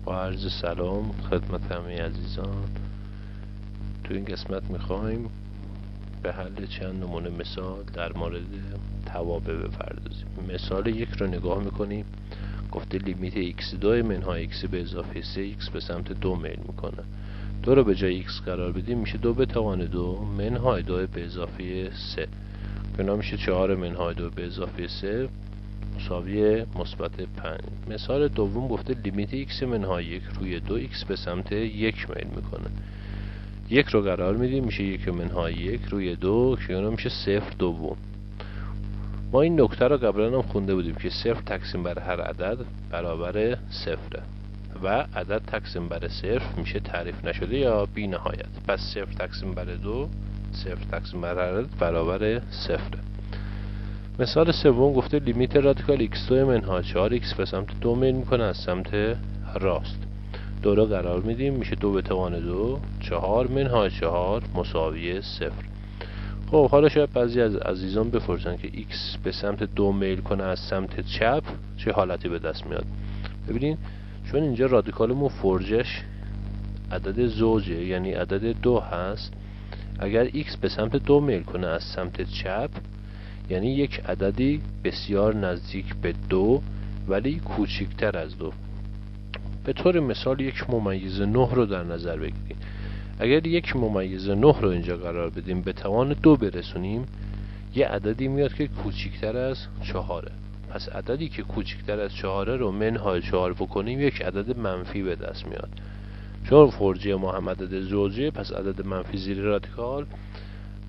با عرض سلام خدمت همه عزیزان. تو این قسمت میخوایم به حل چند نمونه مثال در مورد توابع بپردازیم. مثال یک رو نگاه میکنیم. گفته لیمیت x2 منهای x به اضافه 3x به سمت 2 میل میکنه. 2 رو به جای x قرار بدیم میشه 2 به توان 2 منهای 2 به اضافه 3 که میشه 4 منهای 2 به اضافه 3 مساوی مثبت 5. مثال دوم گفته لیمیت x منهای 1 روی 2x به سمت 1 میل میکنه. 1 رو قرار میدیم میشه 1 منهای 1 روی 2 که میشه 0 دوم. ما این نکته رو قبلا هم خونده بودیم که 0 تقسیم بر هر عدد برابر 0 و عدد تقسیم بر 0 میشه تعریف نشده یا بی نهایت. پس 0 تقسیم بر 2 0 تقسیم بر هر عدد برابر 0. مثال سوم گفته لیمیت رادیکال x2 منهای 4x به سمت 2 میل میکنه از سمت راست. 2 رو قرار میدیم میشه 2 به توان 2 4 منهای 4 مساوی 0. خب حالا شاید بعضی از عزیزان بپرسن که x به سمت 2 میل کنه از سمت چپ چه حالتی به دست میاد. ببینین چون اینجا رادیکالمون فرجش عدد زوجه یعنی عدد 2 هست، اگر x به سمت 2 میل کنه از سمت چپ یعنی یک عددی بسیار نزدیک به 2 ولی کوچکتر از 2. به طور مثال یک ممیز 9 رو در نظر بگیریم. اگر یک ممیز 9 رو اینجا قرار بدیم به توان 2 برسونیم یه عددی میاد که کوچکتر از 4. پس عددی که کوچکتر از 4 رو منهای 4 بکنیم یک عدد منفی به دست میاد. چون فرضیه ما هم عدد زوجه پس عدد منفی زیر رادیکال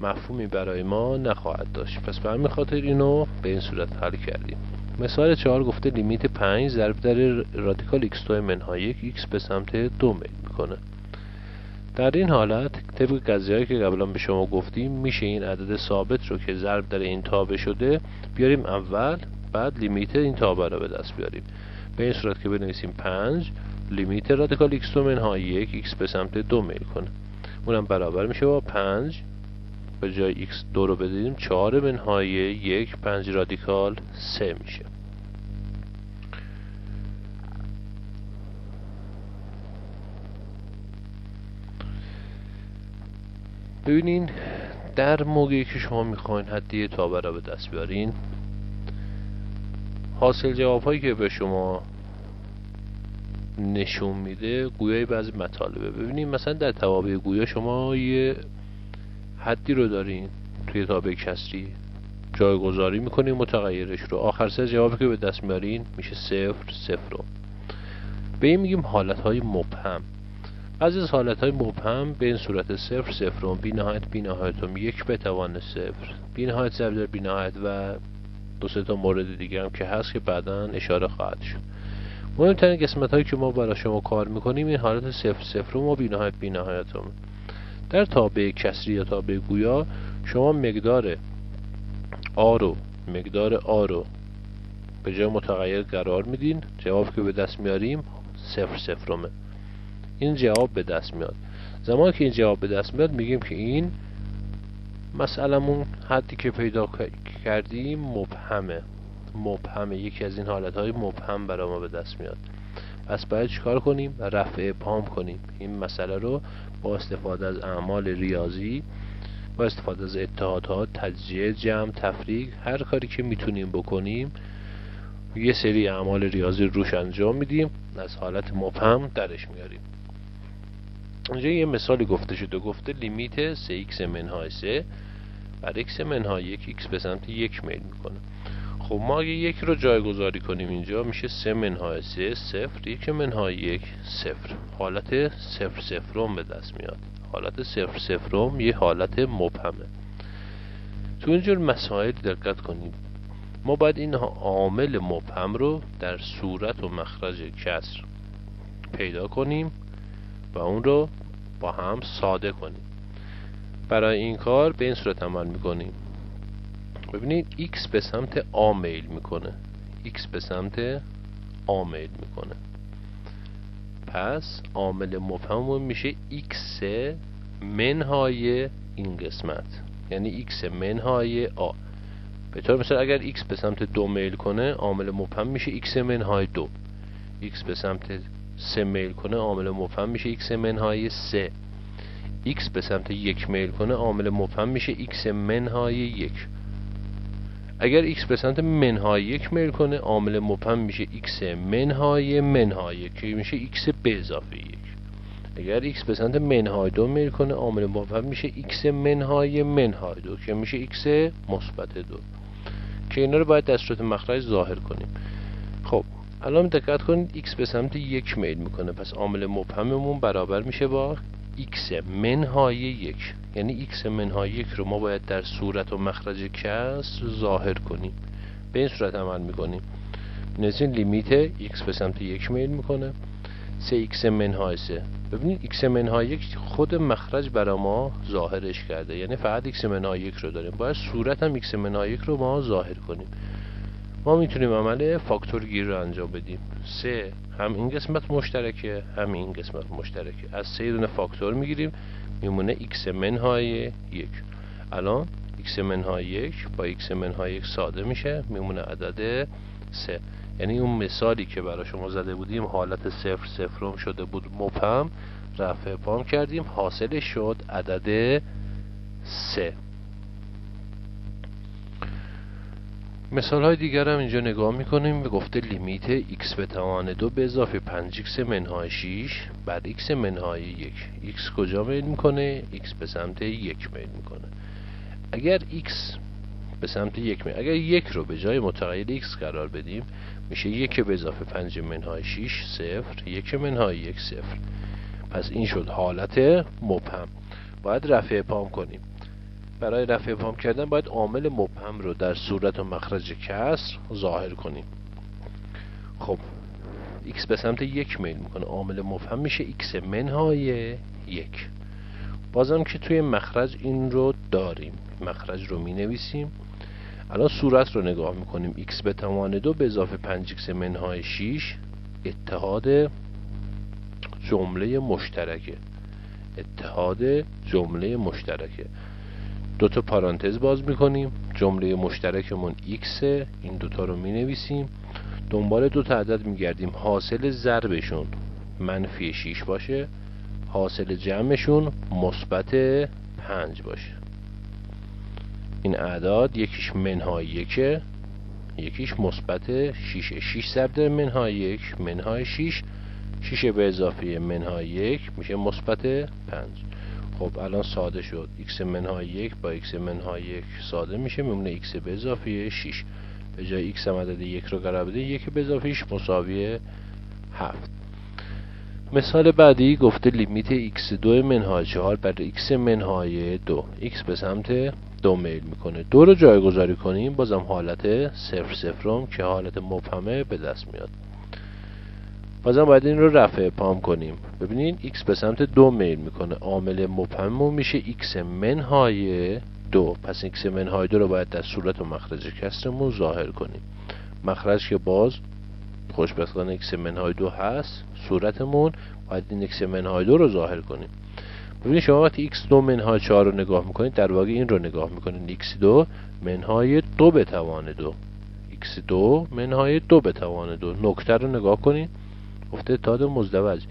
مفهومی برای ما نخواهد داشت. پس به همین خاطر اینو به این صورت حل کردیم. مثال 4 گفته لیمیت 5 ضرب در رادیکال x2 منهای 1x به سمت 2 میل میکنه. در این حالت طبق قضیه‌ای که قبلا به شما گفتیم میشه این عدد ثابت رو که ضرب در این تابع شده بیاریم اول، بعد لیمیت این تابع رو به دست بیاریم. به این صورت که بنویسیم 5 لیمیت رادیکال x2 منهای 1x به سمت 2 میل کنه. اونم برابر میشه با 5 به جای x 2 رو بدیم 4 منهای 1 5 رادیکال 3 میشه. ببینین در موقعی که شما میخواین حدیه تابع را به دست بیارین حاصل جواب هایی که به شما نشون میده گویای بعضی مطالبه. ببینین مثلا در توابع گویا شما یه حدی رو دارین توی تابع کسری جایگذاری میکنین متغیرش رو، آخر سر جوابی که به دست میارین میشه 0 0. به این میگیم حالتهای مبهم. از این حالتهای مبهم به این صورت 0 0 بی نهایت بی نهایت 1 به توان 0 بی نهایت ضرب در بی نهایت و دو سه تا مورد دیگه هم که هست که بعدا اشاره خواهد شد. مهمترین قسمت هایی که ما برای شما کار میکنیم این حالت 0 0 و بی نهایت بی نهایت در تابع کسری یا تابع گویا شما مقدار آ رو به جای متغیر قرار میدین، جواب که به دست میاریم 0 0. این جواب به دست میاد. زمانی که این جواب به دست میاد میگیم که این مسئله‌مون حدی که پیدا کردیم مبهمه، یکی از این حالتهای مبهم برای ما به دست میاد. پس باید چیکار کنیم؟ رفع ابهام کنیم. این مسئله رو با استفاده از اعمال ریاضی، با استفاده از اتحادها، تجزیه، جمع، تفریق، هر کاری که میتونیم بکنیم یه سری اعمال ریاضی روش انجام میدیم، از حالت مبهم درش میاریم. اینجا یه مثالی گفته شده، گفته لیمیت 3x منهای 3 بر x منهای 1 x به سمت 1 میل میکنه. خب ما اگه 1 رو جایگذاری کنیم اینجا میشه 3 منهای 3 0 1 منهای 1 0. حالت 0 0 به دست میاد. حالت 0 0 یه حالت مبهمه. تو اینجور مسائل دقت کنید. ما باید این عامل مبهم رو در صورت و مخرج کسر پیدا کنیم و اون رو با هم ساده کنیم. برای این کار به این صورت عمل میکنیم. ببینید x به سمت a میل میکنه. x به سمت a میل میکنه. پس عامل مبهم میشه x منهای این قسمت، یعنی x منهای a. به طور مثال اگر x به سمت 2 میل کنه عامل مبهم میشه x منهای 2. x به سمت 3 میل کنه عامل مبهم میشه x منهای 3. x به سمت 1 میل کنه عامل مبهم میشه x منهای 1. اگر x به سمت منهای 1 میل کنه عامل مبهم میشه x منهای 1 که میشه x به اضافه 1. اگر x به سمت منهای 2 میل کنه عامل مبهم میشه x منهای 2 که میشه x مثبت 2 که اینا رو باید در صورت مخرج ظاهر کنیم. خب الان دقت کنید x به سمت 1 میل میکنه، پس عامل مبهممون برابر میشه با x منهای 1. یعنی x منهای 1 رو ما باید در صورت و مخرج کسر ظاهر کنیم. به این صورت عمل میکنیم. نزدیک لیمیت x به سمت 1 میل میکنه 3x منهای 3. ببینید x منهای 1 خود مخرج برای ما ظاهرش کرده، یعنی فقط x منهای 1 رو داریم. باید صورت هم x منهای 1 رو ما ظاهر کنیم. ما میتونیم عمل فاکتور گیر رو انجام بدیم. 3 هم این قسمت مشترکه هم این قسمت مشترکه. از 3 دونه فاکتور میگیریم میمونه x منهای 1. الان x منهای 1 با x منهای 1 ساده میشه میمونه عدد 3. یعنی اون مثالی که برای شما زده بودیم حالت 0 صفرم شده بود مبهم، رفع ابهام کردیم حاصلش شد عدد 3. مثال های دیگر هم اینجا نگاه میکنیم. به گفته لیمیت x به توان 2 به اضافه 5x منهای 6 بر x منهای 1. x کجا میل میکنه؟ x به سمت 1 میل میکنه. اگر x به سمت 1 میل، اگر 1 رو به جای متغیر x قرار بدیم میشه 1 به اضافه 5 منهای 6 0 1 منهای 1 0. پس این شد حالت مبهم. باید رفع ابهام کنیم. برای رفع ابهام کردن باید عامل مبهم رو در صورت و مخرج کسر ظاهر کنیم. خب x به سمت 1 میل میکنه عامل مبهم میشه x منهای 1. بازم که توی مخرج این رو داریم، مخرج رو می نویسیم. الان صورت رو نگاه میکنیم. x به توان 2 به اضافه 5x منهای 6 اتحاد جمله مشترکه. اتحاد جمله مشترکه. دو تا پارانتز باز میکنیم. جمله مشترکمون x، این دوتا رو می نویسیم. دنبال دو تا عدد میگردیم حاصل ضربشون منفی 6 باشه، حاصل جمعشون مثبت 5 باشه. این اعداد یکیش منهای 1، یکیش مثبت 6. 6 ضرب در منهای 1 منهای 6، 6 به اضافه منهای 1 میشه مثبت 5. خب الان ساده شد. x منهای 1 با x منهای 1 ساده میشه میمونه x به اضافه 6. به جای x هم عدد 1 رو قرار بده 1 به اضافه 6 مساوی 7. مثال بعدی گفته لیمیت x2 منهای 4 بر x منهای 2. x به سمت 2 میل میکنه. 2 رو جایگذاری کنیم بازم حالت 0 صفرم که حالت مبهمه به دست میاد. بازم باید این رو رفع ابهام کنیم. ببینین x به سمت 2 میل میکنه عامل مبهممون میشه x منهای 2. پس x منهای 2 رو باید در صورت و مخرج کسرمون ظاهر کنیم. مخرج که باز خوشبختانه x منهای 2 هست، صورتمون باید این x منهای 2 رو ظاهر کنیم. ببینید شما وقتی x2 منهای 4 رو نگاه میکنید در واقع این رو نگاه میکنید x2 منهای 2 به توان 2. x2 منهای 2 به توان 2. نکته رو نگاه کنید گفته اتحاد مزدوج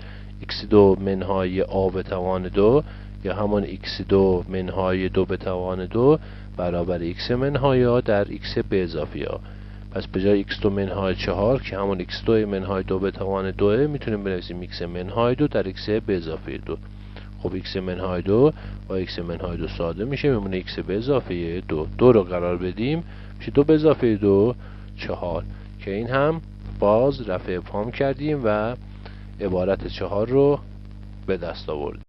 x2 منهای a به توان 2 یا همون x2 منهای 2 به توان 2 برابر x منهای a در x به اضافه a. پس به جای x2 منهای 4 که همون x2 منهای 2 به توان 2 میتونیم بنویسیم x منهای 2 در x به اضافه 2. خب x منهای 2 با x منهای 2 ساده میشه میمونه x به اضافه 2. 2 رو قرار بدیم میشه 2 به اضافه 2 4 که این هم باز رفع ابهام کردیم و عبارت 4 رو به دست آوردیم.